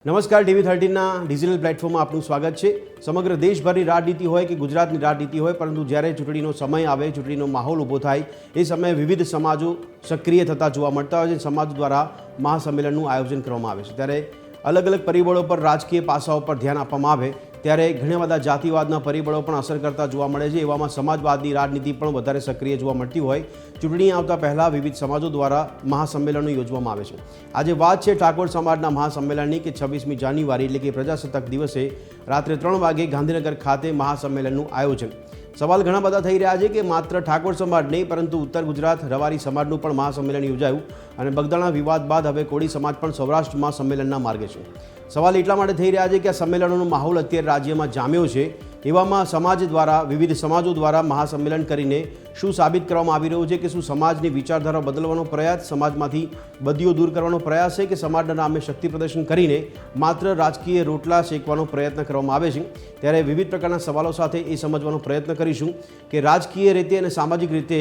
નમસ્કાર, TV13ના ડિજિટલ પ્લેટફોર્મમાં આપનું સ્વાગત છે। સમગ્ર દેશભરની રાજનીતિ હોય કે ગુજરાતની રાજનીતિ હોય, પરંતુ જ્યારે ચૂંટણીનો સમય આવે, ચૂંટણીનો માહોલ ઊભો થાય, એ સમયે વિવિધ સમાજો સક્રિય થતા જોવા મળતા હોય છે। સમાજ દ્વારા મહાસંમેલનનું આયોજન કરવામાં આવે છે। ત્યારે અલગ અલગ પરિબળો પર, રાજકીય પાસાઓ પર ધ્યાન આપવામાં આવે ત્યારે ઘણા બધા જાતિવાદના પરિબળો પણ અસર કરતા જોવા મળે છે। એવામાં સમાજવાદની રાજનીતિ પણ વધારે સક્રિય જોવા મળતી હોય। ચૂંટણી આવતા પહેલાં વિવિધ સમાજો દ્વારા મહાસંમેલનો યોજવામાં આવે છે। આજે વાત છે ઠાકોર સમાજના મહાસંમેલનની કે 26મી જાન્યુઆરી એટલે કે પ્રજાસત્તાક દિવસે રાત્રે 3 વાગે ગાંધીનગર ખાતે મહાસંમેલનનું આયોજન। સવાલ ઘણા બધા થઈ રહ્યા છે કે માત્ર ઠાકોર સમાજ નહીં, પરંતુ ઉત્તર ગુજરાત રવારી સમાજનું પણ મહાસંમેલન યોજાયું અને બગદાણા વિવાદ બાદ હવે કોળી સમાજ પણ સૌરાષ્ટ્રમાં સંમેલનના માર્ગે છે। સવાલ એટલા માટે થઈ રહ્યા છે કે આ સંમેલનોનો માહોલ અત્યારે રાજ્યમાં જામ્યો છે। એવામાં સમાજ દ્વારા, વિવિધ સમાજો દ્વારા મહાસંમેલન કરીને શું સાબિત કરવામાં આવી રહ્યું છે કે શું સમાજની વિચારધારા બદલવાનો પ્રયાસ, સમાજમાંથી બદીઓ દૂર કરવાનો પ્રયાસ છે કે સમાજના નામે શક્તિ પ્રદર્શન કરીને માત્ર રાજકીય રોટલા શેકવાનો પ્રયત્ન કરવામાં આવે છે। ત્યારે વિવિધ પ્રકારના સવાલો સાથે એ સમજવાનો પ્રયત્ન કરીશું કે રાજકીય રીતે અને સામાજિક રીતે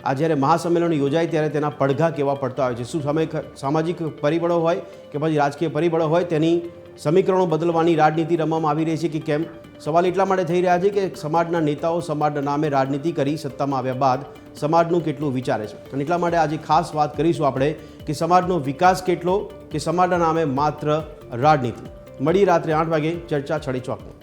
આ જ્યારે મહાસંમેલન યોજાય ત્યારે તેના પડઘા કેવા પડતા હોય છે। શું સામાજિક પરિબળો હોય કે પછી રાજકીય પરિબળો હોય તેની સમીકરણો બદલવાની રાજનીતિ રમવામાં આવી રહી છે કે કેમ? સવાલ એટલા માટે થઈ રહ્યા છે કે સમાજના નેતાઓ સમાજના નામે રાજનીતિ કરી સત્તામાં આવ્યા બાદ સમાજનું કેટલું વિચારે છે, અને એટલા માટે આજે ખાસ વાત કરીશું આપણે કે સમાજનો વિકાસ કેટલો કે સમાજના નામે માત્ર રાજનીતિ। મળી રાત્રે 8 વાગે ચર્ચા છડી ચોકમાં।